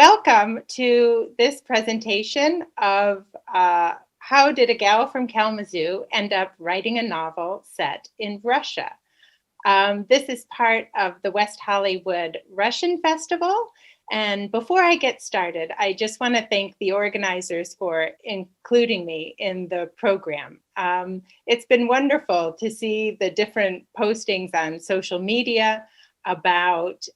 welcome to this presentation of How Did a Gal from Kalamazoo End Up Writing a Novel Set in Russia? This is part of the West Hollywood Russian Festival. And before I get started, I just want to thank the organizers for including me in the program. It's been wonderful to see the different postings on social media about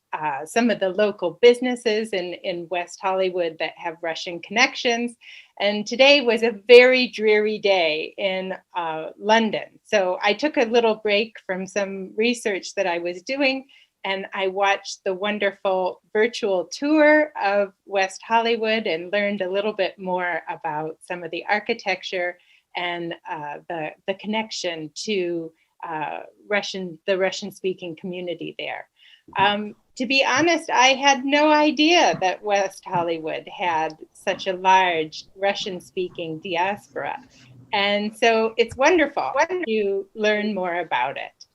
some of the local businesses in West Hollywood that have Russian connections. And today was a very dreary day in London. So I took a little break from some research that I was doing, and I watched the wonderful virtual tour of West Hollywood and learned a little bit more about some of the architecture and the connection to the Russian-speaking community there. To be honest, I had no idea that West Hollywood had such a large Russian-speaking diaspora. And so it's wonderful to learn more about it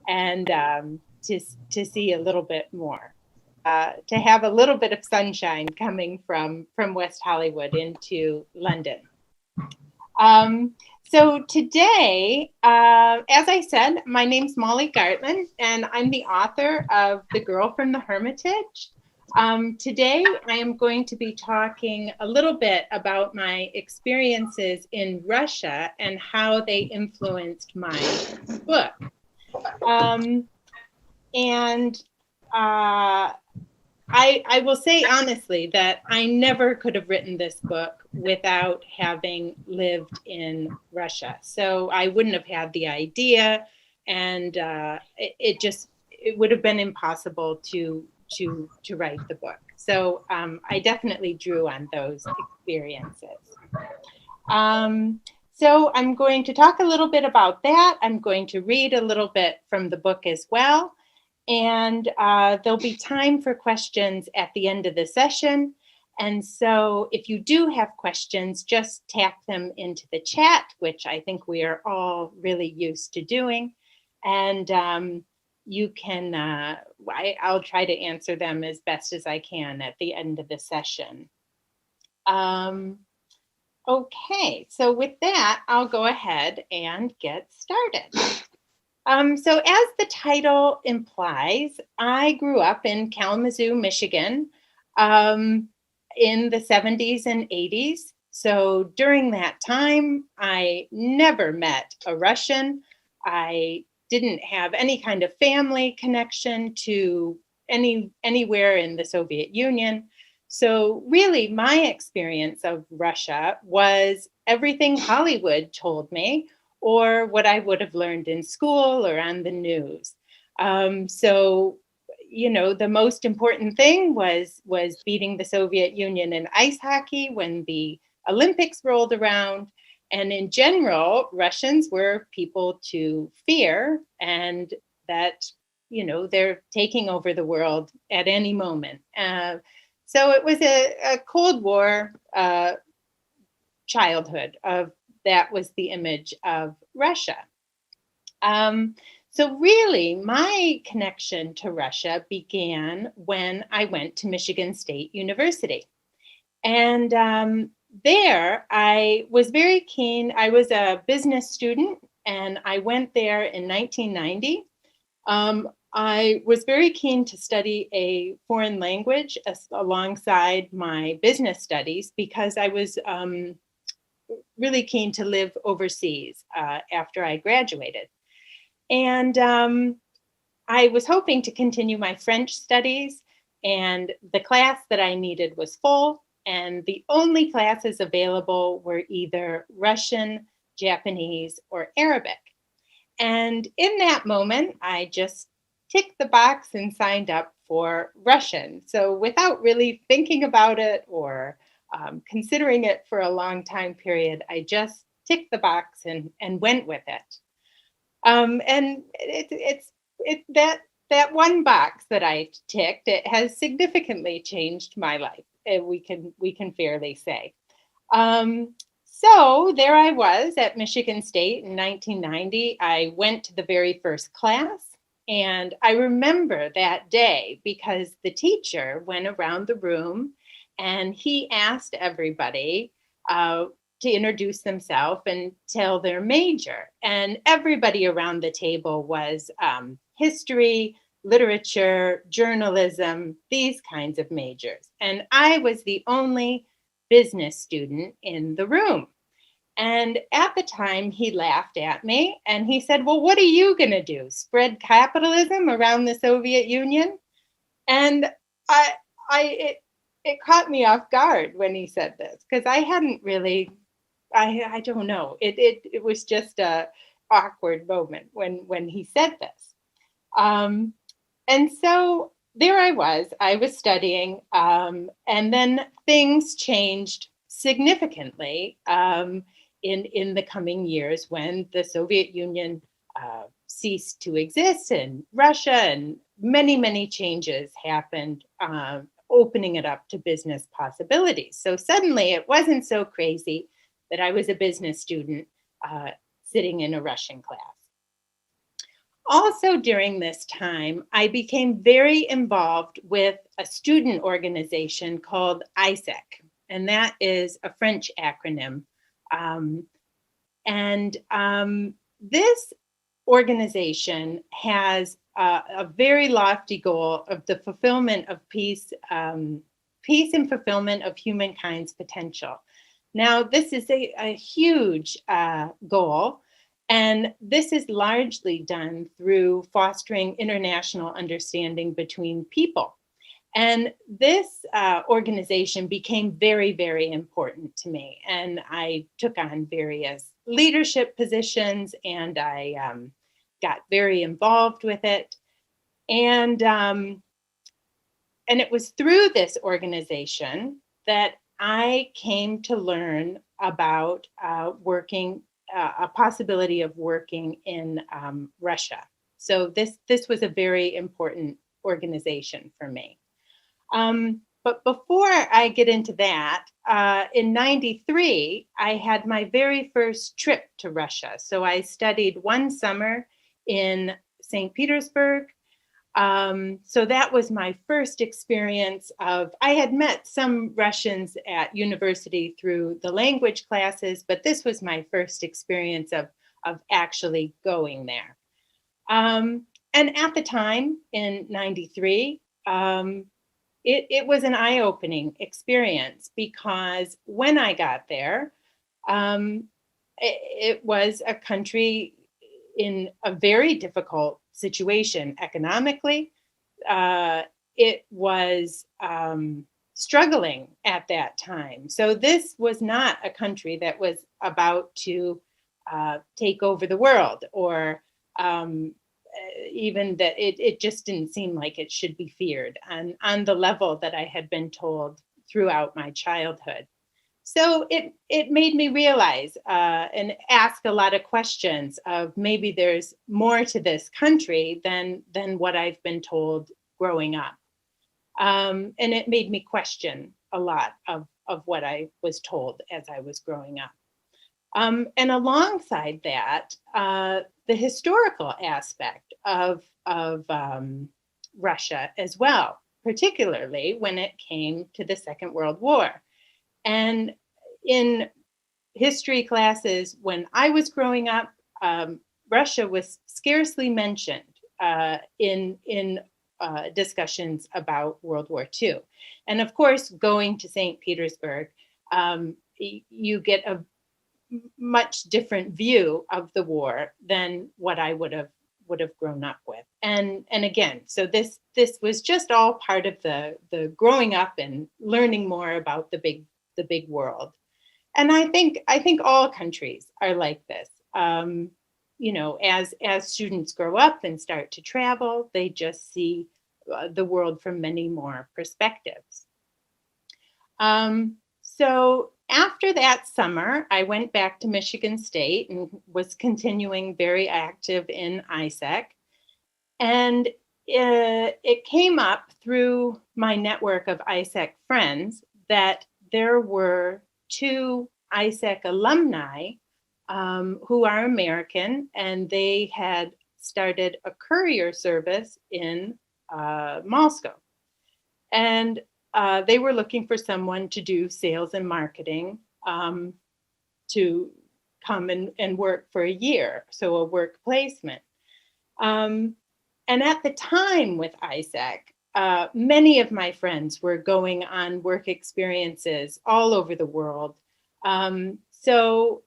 and to see a little bit more, to have a little bit of sunshine coming from West Hollywood into London. So today, as I said, my name's Molly Gartland, and I'm the author of The Girl from the Hermitage. Today, I am going to be talking a little bit about my experiences in Russia and how they influenced my book. I will say honestly that I never could have written this book without having lived in Russia. So I wouldn't have had the idea, and it would have been impossible to write the book. So I definitely drew on those experiences. So I'm going to talk a little bit about that. I'm going to read a little bit from the book as well. And there'll be time for questions at the end of the session. And so if you do have questions, just tap them into the chat, which I think we are all really used to doing. And you can, I'll try to answer them as best as I can at the end of the session. Okay, so with that, I'll go ahead and get started. So as the title implies, I grew up in Kalamazoo, Michigan in the 70s and 80s. So during that time, I never met a Russian. I didn't have any kind of family connection to anywhere in the Soviet Union. So really, my experience of Russia was everything Hollywood told me, or what I would have learned in school or on the news. So, you know, the most important thing was beating the Soviet Union in ice hockey when the Olympics rolled around. And in general, Russians were people to fear, and that, you know, they're taking over the world at any moment. So it was a Cold War childhood of that was the image of Russia. So really, my connection to Russia began when I went to Michigan State University. And there, I was very keen. I was a business student, and I went there in 1990. I was very keen to study a foreign language alongside my business studies because I was really keen to live overseas after I graduated. And I was hoping to continue my French studies, and the class that I needed was full, and the only classes available were either Russian, Japanese, or Arabic. And in that moment, I just ticked the box and signed up for Russian. So without really thinking about it or considering it for a long time period, I just ticked the box and went with it. And it's that one box that I ticked, it has significantly changed my life. We can fairly say. So there I was at Michigan State in 1990. I went to the very first class, and I remember that day because the teacher went around the room and he asked everybody to introduce themselves and tell their major. And everybody around the table was history, literature, journalism, these kinds of majors. And I was the only business student in the room. And at the time, he laughed at me and he said, "Well, what are you going to do? Spread capitalism around the Soviet Union?" And I, it caught me off guard when he said this, because I hadn't really, I don't know. It was just a awkward moment when he said this. Um, and so there I was studying, and then things changed significantly in the coming years when the Soviet Union ceased to exist, and Russia, and many changes happened, opening it up to business possibilities. So suddenly it wasn't so crazy that I was a business student sitting in a Russian class. Also during this time, I became very involved with a student organization called Isec, and that is a French acronym. This organization has a very lofty goal of the fulfillment of peace, peace and fulfillment of humankind's potential. Now, this is a huge goal, and this is largely done through fostering international understanding between people. And this organization became very important to me. And I took on various leadership positions, and I got very involved with it. And it was through this organization that I came to learn about a possibility of working in Russia. So this was a very important organization for me. But before I get into that, in '93, I had my very first trip to Russia. So I studied one summer in St. Petersburg. So that was my first experience I had met some Russians at university through the language classes, but this was my first experience of actually going there. And at the time in '93, it was an eye-opening experience, because when I got there, it was a country in a very difficult situation economically. It was struggling at that time. So this was not a country that was about to take over the world, or even that it just didn't seem like it should be feared on the level that I had been told throughout my childhood. So it made me realize and ask a lot of questions of maybe there's more to this country than what I've been told growing up. And it made me question a lot of what I was told as I was growing up. And alongside that, the historical aspect of Russia as well, particularly when it came to the Second World War. And in history classes when I was growing up, Russia was scarcely mentioned in discussions about World War II. And of course, going to St. Petersburg, you get a much different view of the war than what I would have grown up with. And again, so this was just all part of the growing up and learning more about the big world. And I think all countries are like this. You know, as students grow up and start to travel, they just see the world from many more perspectives. So after that summer, I went back to Michigan State and was continuing very active in Isec. And it came up through my network of Isec friends that there were two Isec alumni who are American, and they had started a courier service in Moscow. And they were looking for someone to do sales and marketing, to come and work for a year, so a work placement. Um, and at the time with Isec, many of my friends were going on work experiences all over the world. So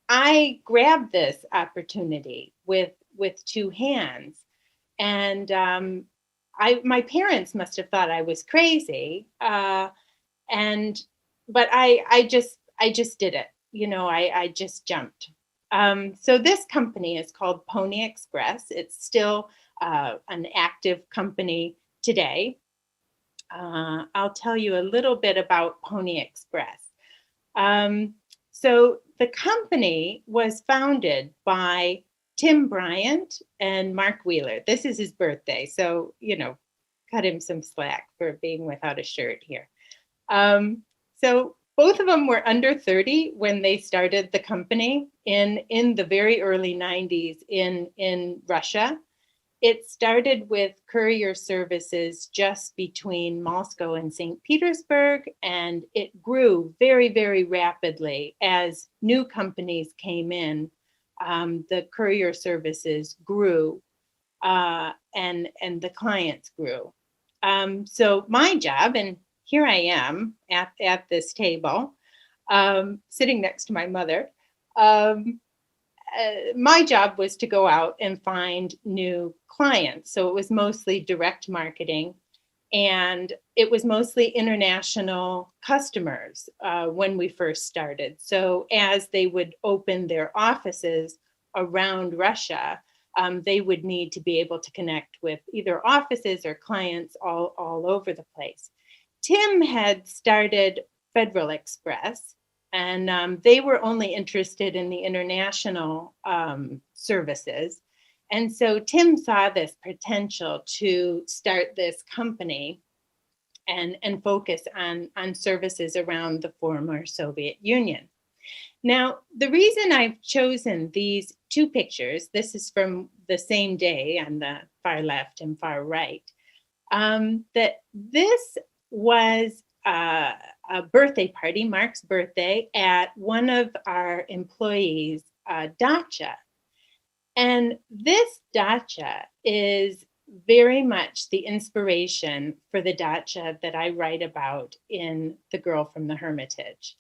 I grabbed this opportunity with two hands, and my parents must have thought I was crazy, and but I just did it. I just jumped. So this company is called Pony Express. It's still an active company today. I'll tell you a little bit about Pony Express. Um, so the company was founded by Tim Bryant and Mark Wheeler. This is his birthday, so cut him some slack for being without a shirt here. So both of them were under 30 when they started the company in the very early 90s in Russia. It started with courier services just between Moscow and St. Petersburg, and it grew very, very rapidly as new companies came in. The courier services grew, and the clients grew. So my job, and here I am at this table, sitting next to my mother. My job was to go out and find new clients. So it was mostly direct marketing, and it was mostly international customers when we first started. So as they would open their offices around Russia, they would need to be able to connect with either offices or clients all over the place. Tim had started Federal Express, and they were only interested in the international services. And so Tim saw this potential to start this company and focus on services around the former Soviet Union. Now, the reason I've chosen these two pictures, this is from the same day on the far left and far right, that this was a birthday party, Mark's birthday, at one of our employees' dacha. And this dacha is very much the inspiration for the dacha that I write about in The Girl from the Hermitage.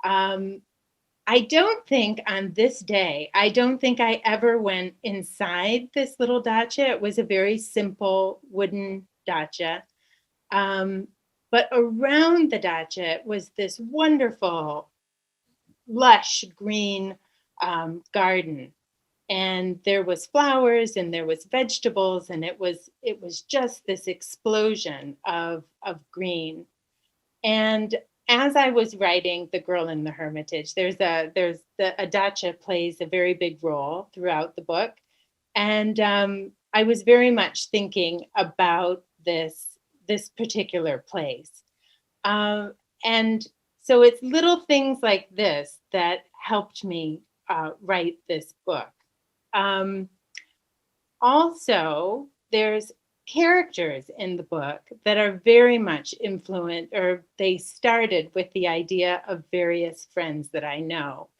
I don't think on this day, I don't think I ever went inside this little dacha. It was a very simple wooden dacha. But around the dacha was this wonderful, lush green garden. And there was flowers and there was vegetables, and it was just this explosion of green. And as I was writing The Girl in the Hermitage, a dacha plays a very big role throughout the book. And I was very much thinking about this particular place. And so it's little things like this that helped me write this book. Also, there's characters in the book that are very much influenced, or they started with the idea of various friends that I know.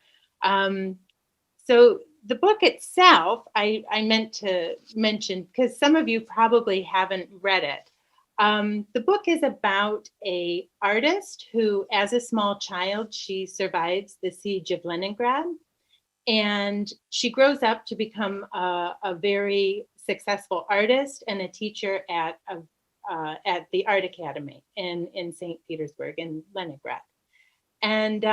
So the book itself, I meant to mention, because some of you probably haven't read it. The book is about an artist who, as a small child, she survives the siege of Leningrad. And she grows up to become a very successful artist and a teacher at the Art Academy in St. Petersburg in Leningrad. And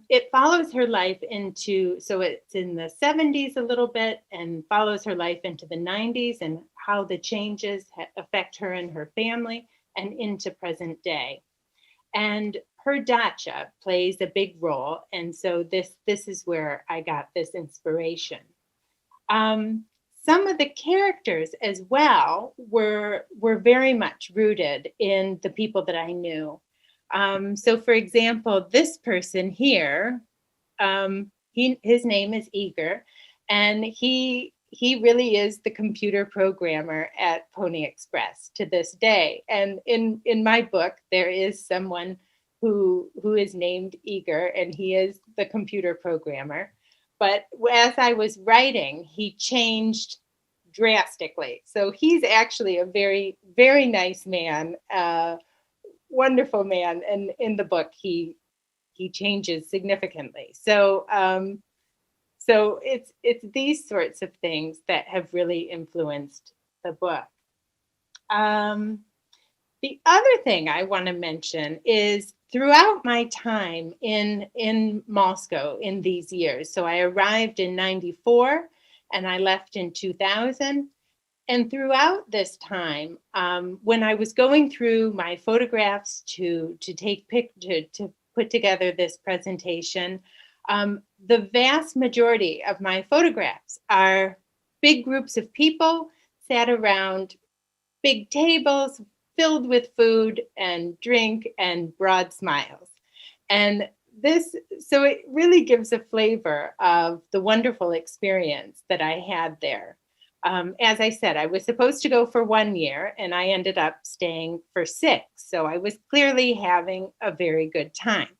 it follows her life so it's in the 70s a little bit, and follows her life into the 90s and how the changes affect her and her family and into present day. And her dacha plays a big role. And so this is where I got this inspiration. Some of the characters as well were very much rooted in the people that I knew. So for example, this person here, his name is Igor, and he he really is the computer programmer at Pony Express to this day. And in my book, there is someone who is named Eager, and he is the computer programmer. But as I was writing, he changed drastically. So he's actually a very, very nice man, wonderful man. And in the book, he changes significantly. So it's these sorts of things that have really influenced the book. The other thing I want to mention is throughout my time in Moscow in these years. So I arrived in 94 and I left in 2000. And throughout this time, when I was going through my photographs to put together this presentation, the vast majority of my photographs are big groups of people sat around big tables filled with food and drink and broad smiles. And so it really gives a flavor of the wonderful experience that I had there. As I said, I was supposed to go for 1 year and I ended up staying for 6. So I was clearly having a very good time.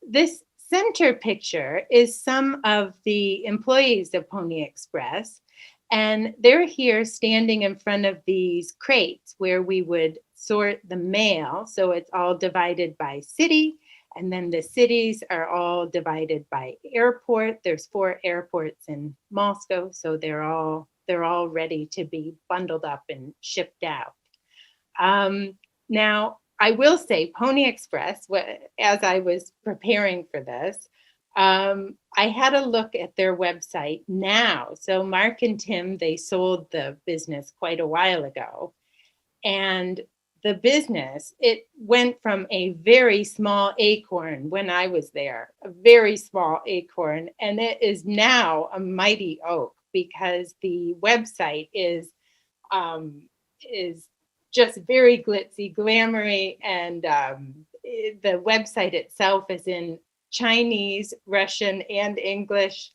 This center picture is some of the employees of Pony Express, and they're here standing in front of these crates where we would sort the mail. So it's all divided by city, and then the cities are all divided by airport. There's 4 airports in Moscow, so they're all ready to be bundled up and shipped out. Now, I will say Pony Express, as I was preparing for this, I had a look at their website now. So Mark and Tim, they sold the business quite a while ago. And the business, it went from a very small acorn when I was there, a very small acorn, and it is now a mighty oak because the website is just very glitzy, glamoury, and the website itself is in Chinese, Russian, and English.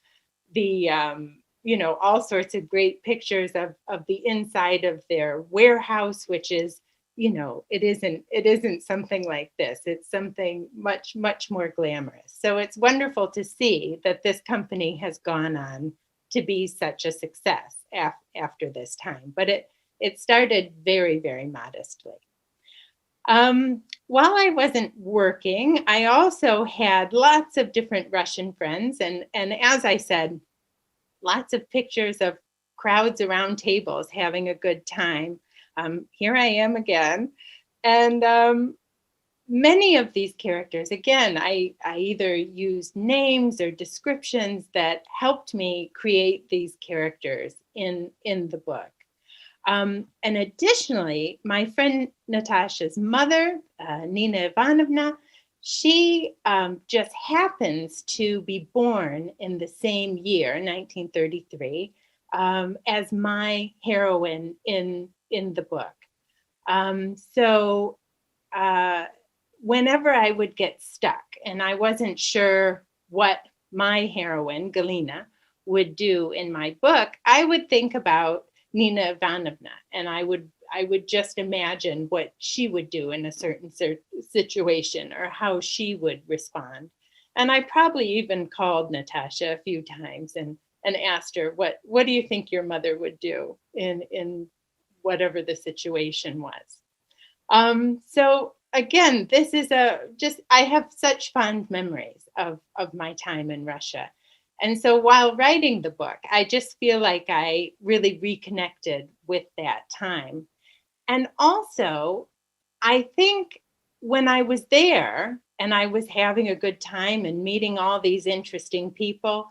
The all sorts of great pictures of the inside of their warehouse, which is, it isn't something like this. It's something much, much more glamorous. So it's wonderful to see that this company has gone on to be such a success after this time. But it started very, very modestly. While I wasn't working, I also had lots of different Russian friends. And as I said, lots of pictures of crowds around tables having a good time. Here I am again. And many of these characters, again, I either used names or descriptions that helped me create these characters in the book. And additionally, my friend Natasha's mother, Nina Ivanovna, she just happens to be born in the same year, 1933, as my heroine in the book. So whenever I would get stuck and I wasn't sure what my heroine, Galina, would do in my book, I would think about Nina Ivanovna, and I would just imagine what she would do in a certain situation or how she would respond. And I probably even called Natasha a few times and asked her, what do you think your mother would do in whatever the situation was? So again, this is I have such fond memories of my time in Russia. And so while writing the book, I just feel like I really reconnected with that time. And also, I think when I was there and I was having a good time and meeting all these interesting people,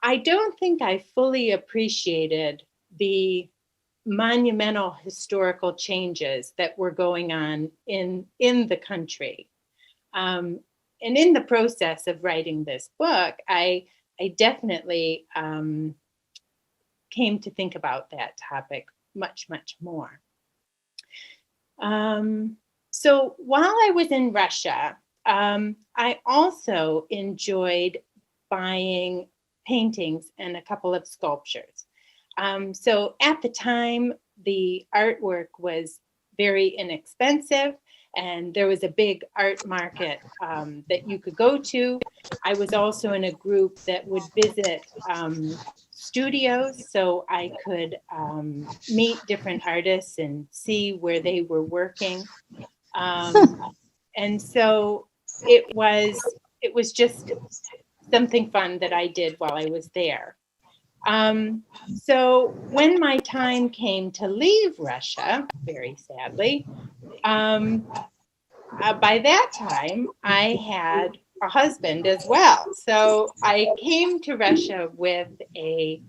I don't think I fully appreciated the monumental historical changes that were going on in the country. And in the process of writing this book, I definitely came to think about that topic much, much more. So while I was in Russia, I also enjoyed buying paintings and a couple of sculptures. So at the time, the artwork was very inexpensive, and there was a big art market that you could go to. I was also in a group that would visit studios, so I could meet different artists and see where they were working. And so it was just something fun that I did while I was there. So when my time came to leave Russia, very sadly, by that time I had a husband as well. So I came to Russia with a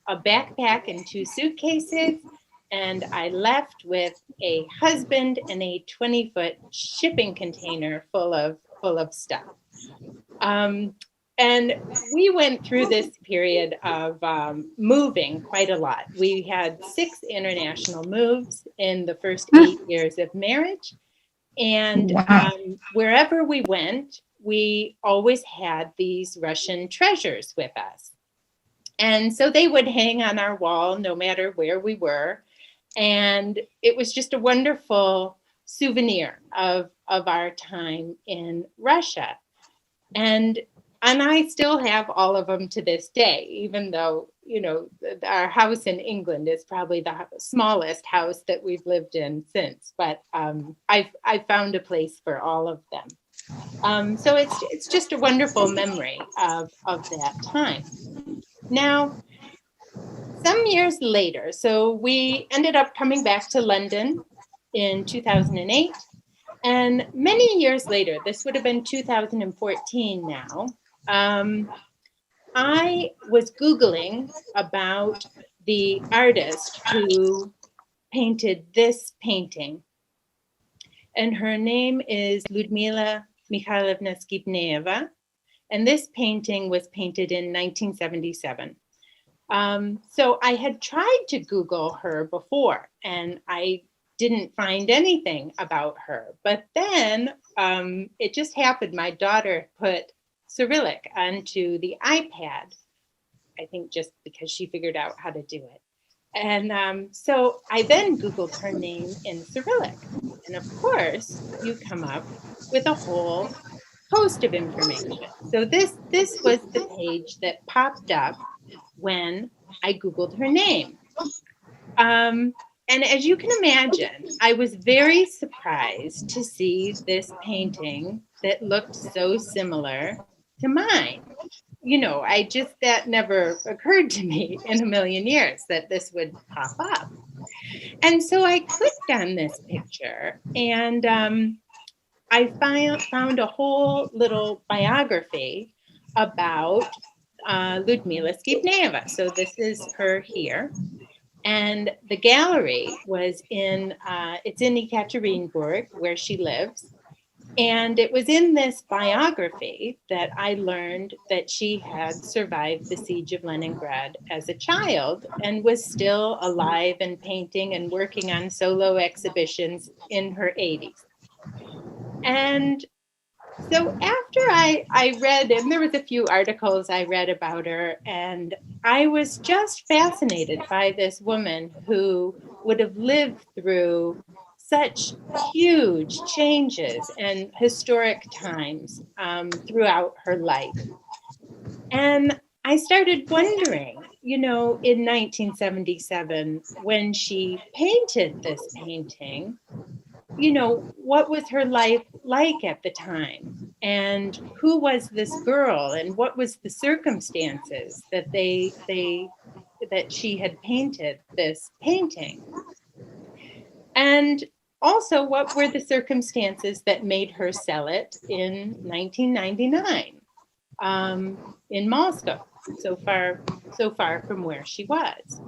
backpack and 2 suitcases, and I left with a husband and a 20-foot shipping container full of stuff. And we went through this period of moving quite a lot. We had 6 international moves in the first 8 years of marriage. And wherever we went, we always had these Russian treasures with us. And so they would hang on our wall no matter where we were. And it was just a wonderful souvenir of our time in Russia. And I still have all of them to this day, even though, our house in England is probably the smallest house that we've lived in since. But I've found a place for all of them. So it's just a wonderful memory of that time. Now, some years later, so we ended up coming back to London in 2008. And many years later, this would have been 2014 now, I was Googling about the artist who painted this painting. And her name is Lyudmila Mikhailovna Skibneeva. And this painting was painted in 1977. So I had tried to Google her before, and I didn't find anything about her. But then it just happened. My daughter put Cyrillic onto the iPad, I think just because she figured out how to do it. And so I then Googled her name in Cyrillic. And of course, you come up with a whole host of information. So this was the page that popped up when I Googled her name. And as you can imagine, I was very surprised to see this painting that looked so similar to mine. That never occurred to me in a million years that this would pop up. And so I clicked on this picture, and I found a whole little biography about Lyudmila Skibneeva. So this is her here. And the gallery was it's in Ekaterinburg, where she lives. And it was in this biography that I learned that she had survived the siege of Leningrad as a child and was still alive and painting and working on solo exhibitions in her 80s. And so after I read, and there was a few articles I read about her, and I was just fascinated by this woman who would have lived through such huge changes and historic times throughout her life. And I started wondering, in 1977, when she painted this painting, what was her life like at the time? And who was this girl? And what was the circumstances that that she had painted this painting? And also, what were the circumstances that made her sell it in 1999 in Moscow, so far from where she was?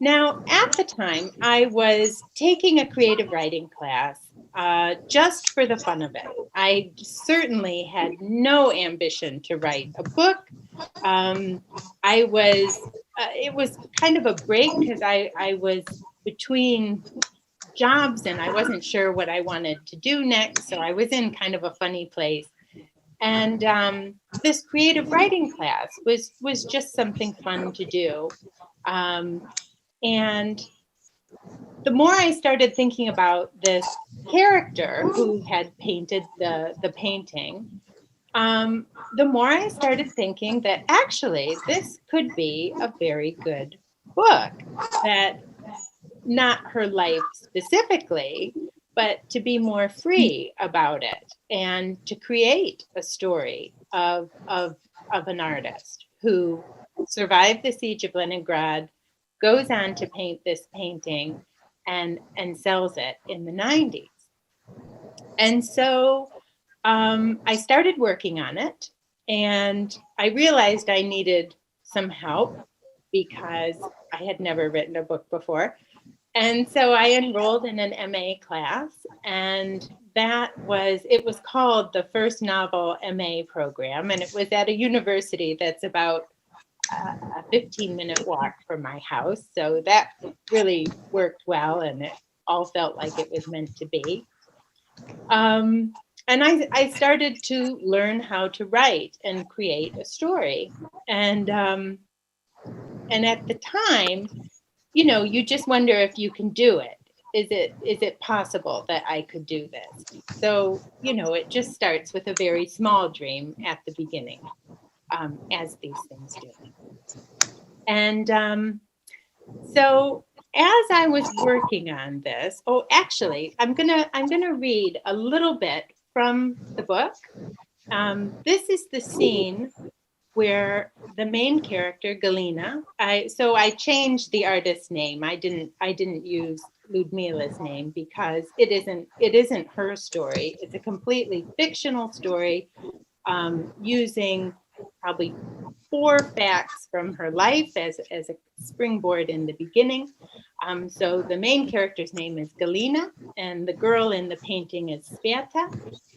Now, at the time, I was taking a creative writing class just for the fun of it. I certainly had no ambition to write a book. It was kind of a break because I was between jobs and I wasn't sure what I wanted to do next. So I was in kind of a funny place. And this creative writing class was just something fun to do. And the more I started thinking about this character who had painted the painting, the more I started thinking that actually this could be a very good book, that not her life specifically, but to be more free about it and to create a story of an artist who survived the siege of Leningrad, goes on to paint this painting and sells it in the 90s. And so I started working on it, and I realized I needed some help because I had never written a book before. And so I enrolled in an MA class, and it was called the First Novel MA program, and it was at a university that's about a 15-minute walk from my house. So that really worked well, and it all felt like it was meant to be. And I started to learn how to write and create a story. And at the time, you know, you just wonder if you can do it. Is it possible that I could do this? So, you know, it just starts with a very small dream at the beginning, as these things do. And so as I was working on this, actually, I'm gonna read a little bit from the book. This is the scene where the main character, Galina, I changed the artist's name. I didn't use Ludmila's name because it isn't her story. It's a completely fictional story, using probably 4 facts from her life as a springboard in the beginning. So the main character's name is Galina, and the girl in the painting is Sveta.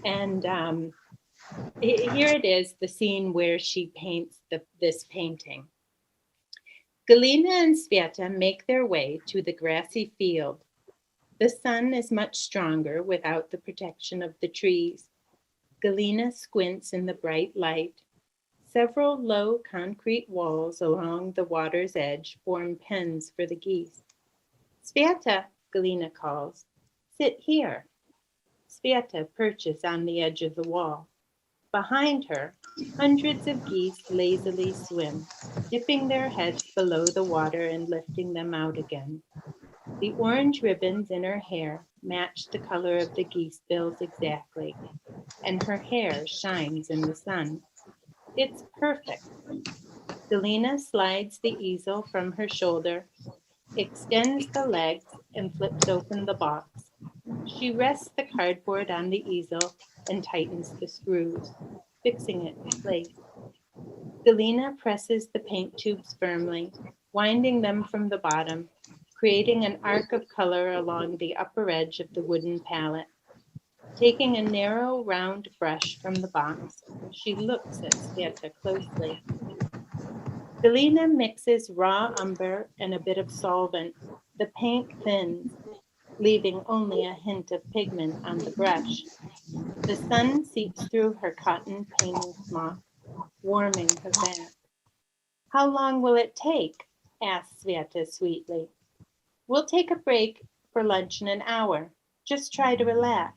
And here it is, the scene where she paints this painting. Galina and Sveta make their way to the grassy field. The sun is much stronger without the protection of the trees. Galina squints in the bright light. Several low concrete walls along the water's edge form pens for the geese. Sveta, Galina calls, sit here. Sveta perches on the edge of the wall. Behind her, hundreds of geese lazily swim, dipping their heads below the water and lifting them out again. The orange ribbons in her hair match the color of the geese bills exactly, and her hair shines in the sun. It's perfect. Galina slides the easel from her shoulder, extends the legs, and flips open the box. She rests the cardboard on the easel and tightens the screws, fixing it in place. Galina presses the paint tubes firmly, winding them from the bottom, creating an arc of color along the upper edge of the wooden palette. Taking a narrow, round brush from the box, she looks at Sveta closely. Galina mixes raw umber and a bit of solvent. The paint thins, leaving only a hint of pigment on the brush. The sun seeps through her cotton painting smock, warming her back. How long will it take? Asks Sveta sweetly. We'll take a break for lunch in an hour. Just try to relax.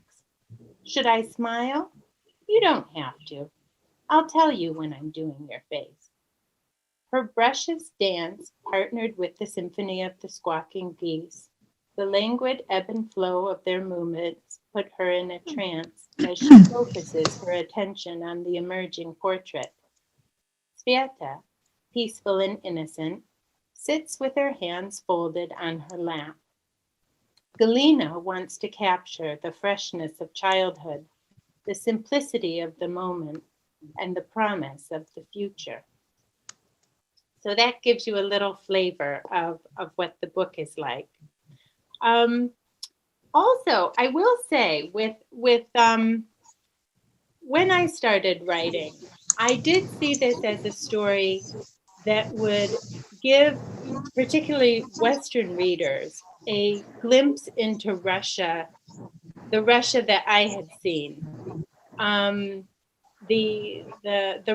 Should I smile? You don't have to. I'll tell you when I'm doing your face. Her brushes dance, partnered with the symphony of the squawking geese. The languid ebb and flow of their movements put her in a trance as she focuses her attention on the emerging portrait. Sveta, peaceful and innocent, sits with her hands folded on her lap. Galina wants to capture the freshness of childhood, the simplicity of the moment, and the promise of the future. So that gives you a little flavor of what the book is like. Also, I will say with when I started writing, I did see this as a story that would give particularly Western readers a glimpse into Russia, the Russia that I had seen. the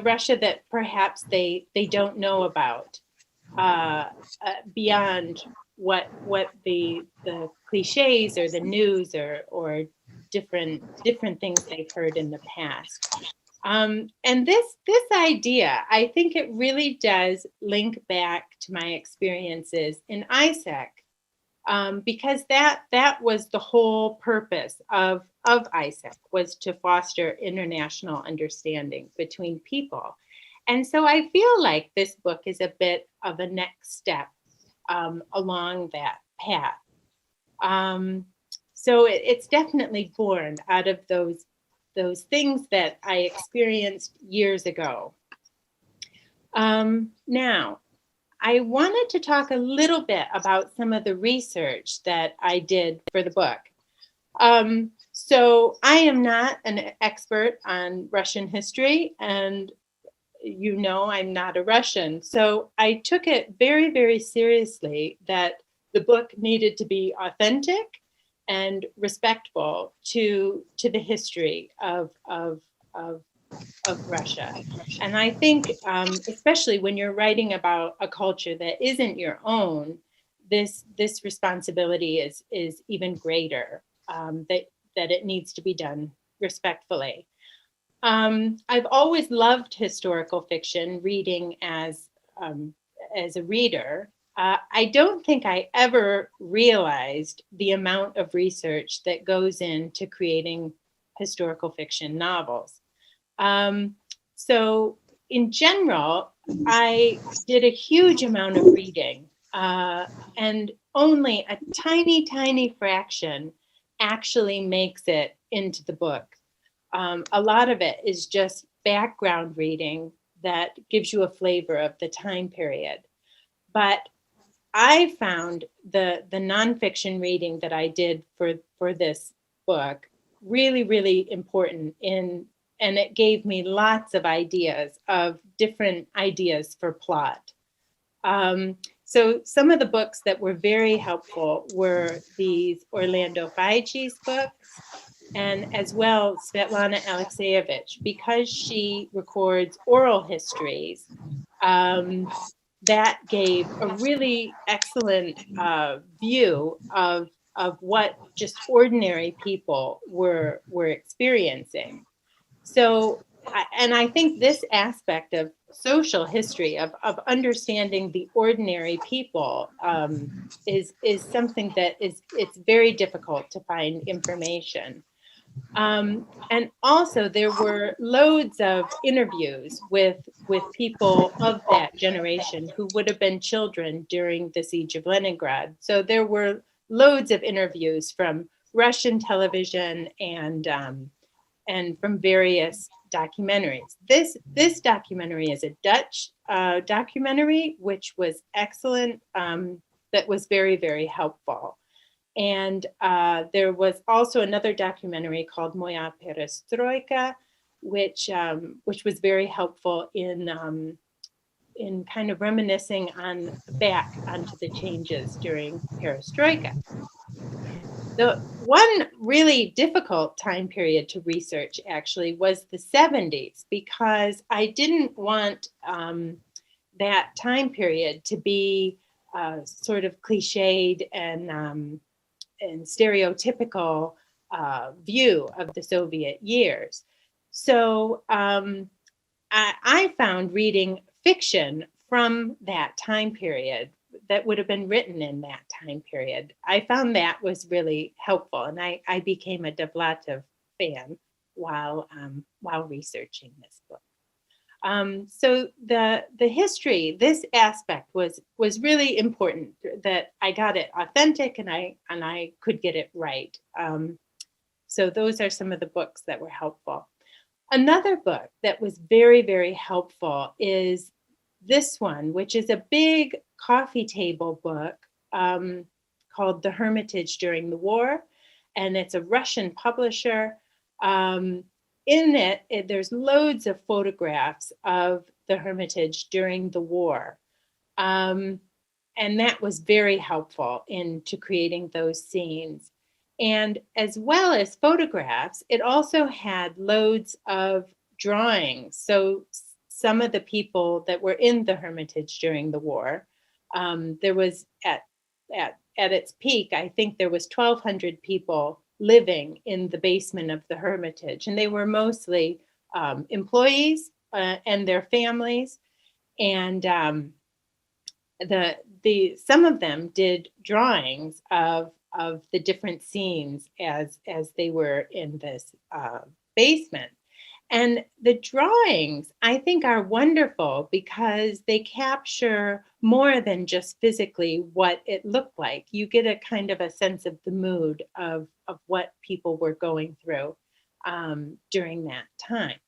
Russia that perhaps they don't know about, beyond what the cliches or the news or different things they've heard in the past. And this idea, I think it really does link back to my experiences in Isec, because that was the whole purpose of Isec, was to foster international understanding between people. And so I feel like this book is a bit of a next step along that path. So it's definitely born out of those things that I experienced years ago. Now, I wanted to talk a little bit about some of the research that I did for the book. So I am not an expert on Russian history, and you know I'm not a Russian. So I took it very, very seriously that the book needed to be authentic and respectful to the history of Russia. And I think, especially when you're writing about a culture that isn't your own, this responsibility is even greater, that it needs to be done respectfully. I've always loved historical fiction, reading as a reader. I don't think I ever realized the amount of research that goes into creating historical fiction novels. So in general, I did a huge amount of reading, and only a tiny, tiny fraction actually makes it into the book. A lot of it is just background reading that gives you a flavor of the time period. But I found the nonfiction reading that I did for this book really, really important, and it gave me lots of different ideas for plot. So some of the books that were very helpful were these Orlando Figes books, and as well Svetlana Alexievich, because she records oral histories. That gave a really excellent view of what just ordinary people were experiencing. So, and I think this aspect of social history, of understanding the ordinary people, is something that it's very difficult to find information. And also there were loads of interviews with people of that generation who would have been children during the siege of Leningrad. So there were loads of interviews from Russian television and from various documentaries. This documentary is a Dutch documentary, which was excellent. That was very, very helpful. And there was also another documentary called Moja Perestroika, which was very helpful in kind of reminiscing back onto the changes during Perestroika. The one really difficult time period to research actually was the 70s, because I didn't want that time period to be sort of cliched and stereotypical view of the Soviet years. So I found reading fiction from that time period that would have been written in that time period, I found that was really helpful. And I became a Dovlatov fan while researching this book. So the history, this aspect was really important, that I got it authentic and I could get it right. So those are some of the books that were helpful. Another book that was very, very helpful is this one, which is a big coffee table book called The Hermitage During the War. And it's a Russian publisher. In it, there's loads of photographs of the Hermitage during the war. And that was very helpful into creating those scenes. And as well as photographs, it also had loads of drawings. So some of the people that were in the Hermitage during the war, there was at its peak, I think there was 1,200 people living in the basement of the Hermitage, and they were mostly employees and their families, and some of them did drawings of the different scenes as they were in this basement. And the drawings, I think, are wonderful because they capture more than just physically what it looked like. You get a kind of a sense of the mood of what people were going through during that time.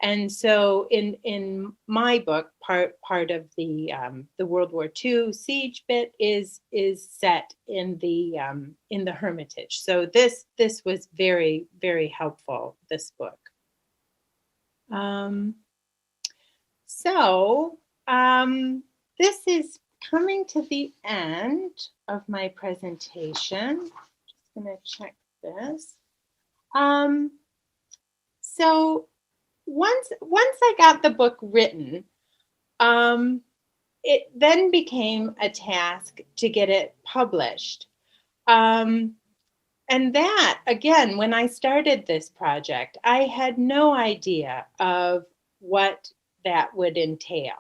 And so in my book, part of the World War II siege bit is set in the Hermitage. So this was very, very helpful, this book. This is coming to the end of my presentation. Just gonna check this. So once I got the book written, it then became a task to get it published. And that, again, when I started this project, I had no idea of what that would entail.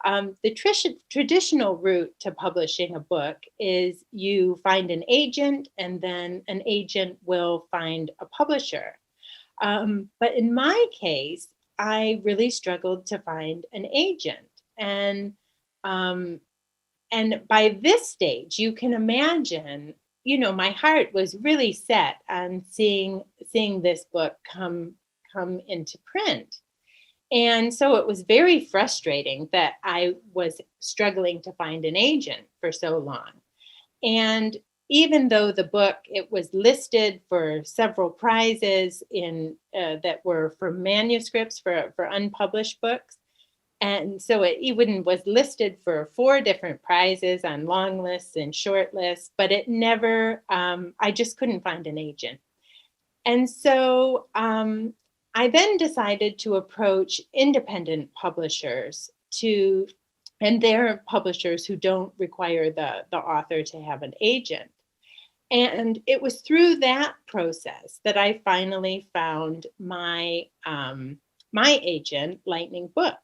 The traditional route to publishing a book is you find an agent, and then an agent will find a publisher. But in my case, I really struggled to find an agent. And by this stage, you can imagine, my heart was really set on seeing this book come into print. And so it was very frustrating that I was struggling to find an agent for so long. And even though the book, it was listed for several prizes that were for manuscripts for unpublished books. And so it even was listed for 4 different prizes on long lists and short lists, but it never, I just couldn't find an agent. And so I then decided to approach independent publishers and they're publishers who don't require the author to have an agent. And it was through that process that I finally found my agent, Lightning Books.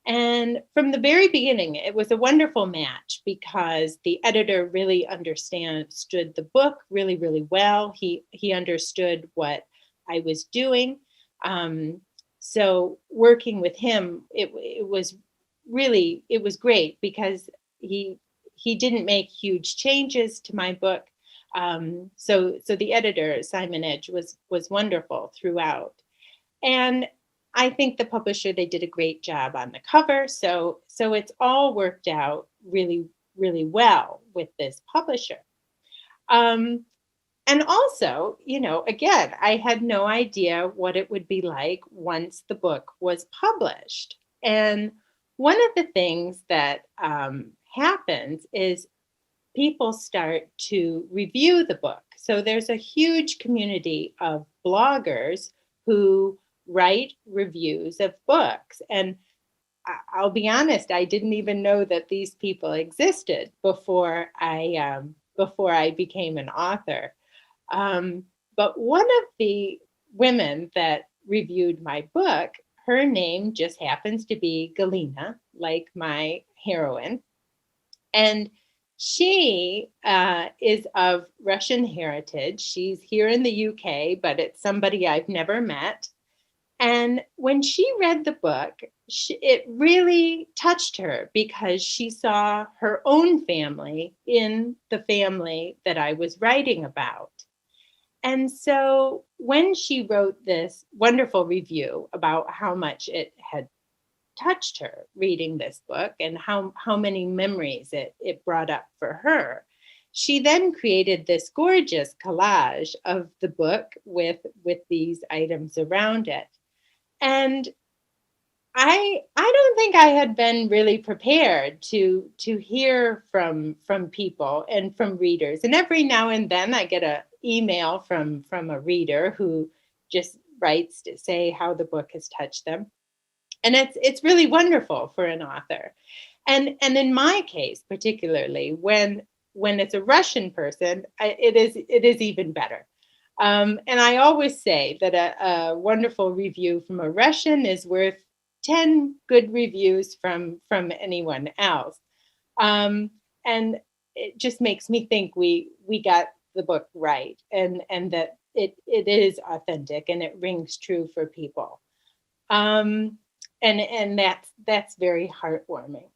And from the very beginning, it was a wonderful match because the editor really understood the book really, really well. He understood what I was doing. So working with him, it was great because he didn't make huge changes to my book. So the editor, Simon Edge, was wonderful throughout. And I think the publisher, they did a great job on the cover. So it's all worked out really, really well with this publisher. And also, again, I had no idea what it would be like once the book was published. And one of the things that happens is people start to review the book. So there's a huge community of bloggers who write reviews of books. And I'll be honest, I didn't even know that these people existed before I became an author. But one of the women that reviewed my book, her name just happens to be Galina, like my heroine. And she is of Russian heritage. She's here in the UK, but it's somebody I've never met. And when she read the book, it really touched her because she saw her own family in the family that I was writing about. And so when she wrote this wonderful review about how much it had touched her reading this book and how many memories it brought up for her, she then created this gorgeous collage of the book with these items around it. And I don't think I had been really prepared to hear from people and from readers. And every now and then I get an email from a reader who just writes to say how the book has touched them. And it's really wonderful for an author. And in my case, particularly when it's a Russian person, it is even better. And I always say that a wonderful review from a Russian is worth 10 good reviews from anyone else. And it just makes me think we got the book right, and that it is authentic and it rings true for people. And that's very heartwarming.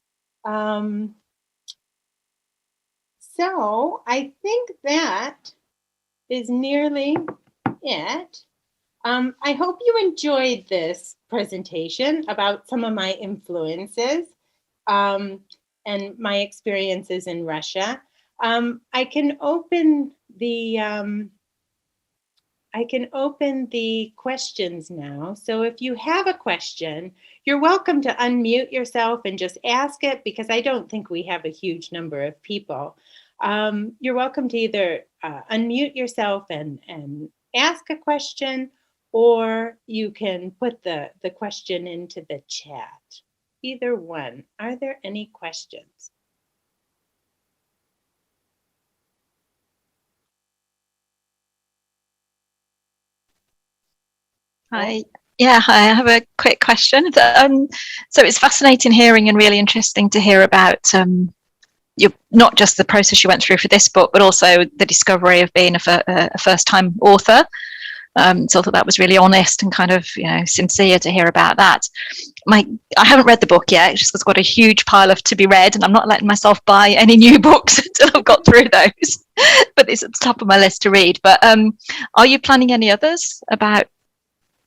So I think that is nearly it. I hope you enjoyed this presentation about some of my influences and my experiences in Russia. I can open the questions now. So if you have a question, you're welcome to unmute yourself and just ask it, because I don't think we have a huge number of people. You're welcome to either unmute yourself and ask a question, or you can put the question into the chat. Either one. Are there any questions? Hi. Yeah, hi. I have a quick question. So it's fascinating hearing and really interesting to hear about not just the process you went through for this book, but also the discovery of being a first-time author. So I thought that was really honest and kind of, sincere to hear about that. I haven't read the book yet. It's just got a huge pile of to be read, and I'm not letting myself buy any new books until I've got through those. But it's at the top of my list to read. But are you planning any others about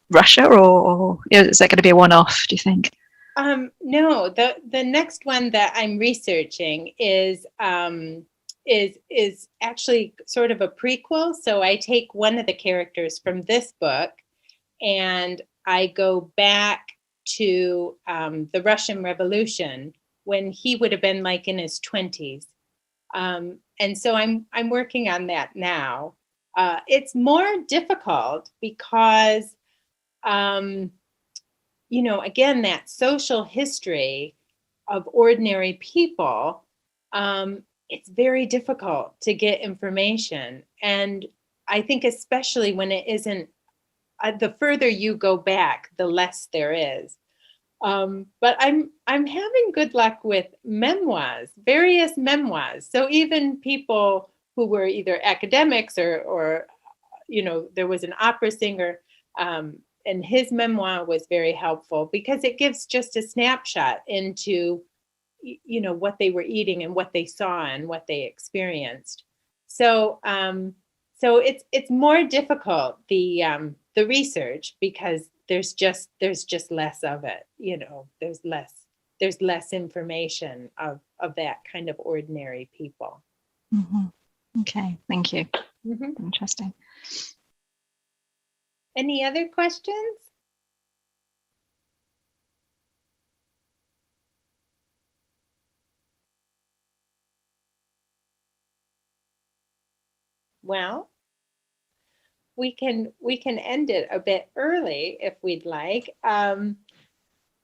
Russia, or is that going to be a one-off, do you think? No, the next one that I'm researching is actually sort of a prequel. So I take one of the characters from this book and I go back to the Russian Revolution when he would have been like in his 20s. And so I'm working on that now. It's more difficult because again, that social history of ordinary people, it's very difficult to get information. And I think especially when it isn't, the further you go back, the less there is. But I'm having good luck with memoirs, various memoirs. So even people who were either academics or there was an opera singer, and his memoir was very helpful because it gives just a snapshot into, what they were eating and what they saw and what they experienced. So, so it's more difficult, the research, because there's just less of it. There's less information of that kind of ordinary people. Mm-hmm. Okay, thank you. Mm-hmm. Interesting. Any other questions? Well, we can end it a bit early if we'd like.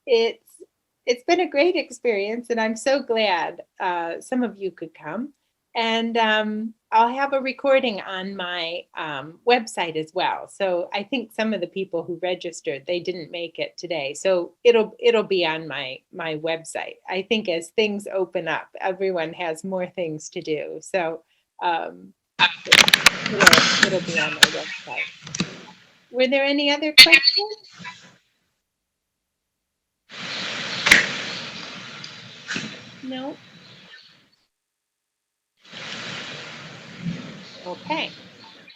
It's been a great experience, and I'm so glad some of you could come. And I'll have a recording on my website as well. So I think some of the people who registered, they didn't make it today. So it'll be on my website. I think as things open up, everyone has more things to do. So it'll be on my website. Were there any other questions? No? Okay.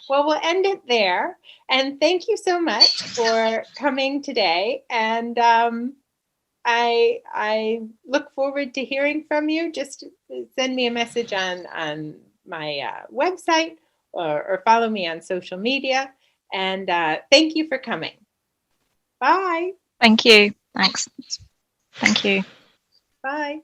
Well, we'll end it there. And thank you so much for coming today. And I look forward to hearing from you. Just send me a message on my website or follow me on social media. And thank you for coming. Bye. Thank you. Thanks. Thank you. Bye.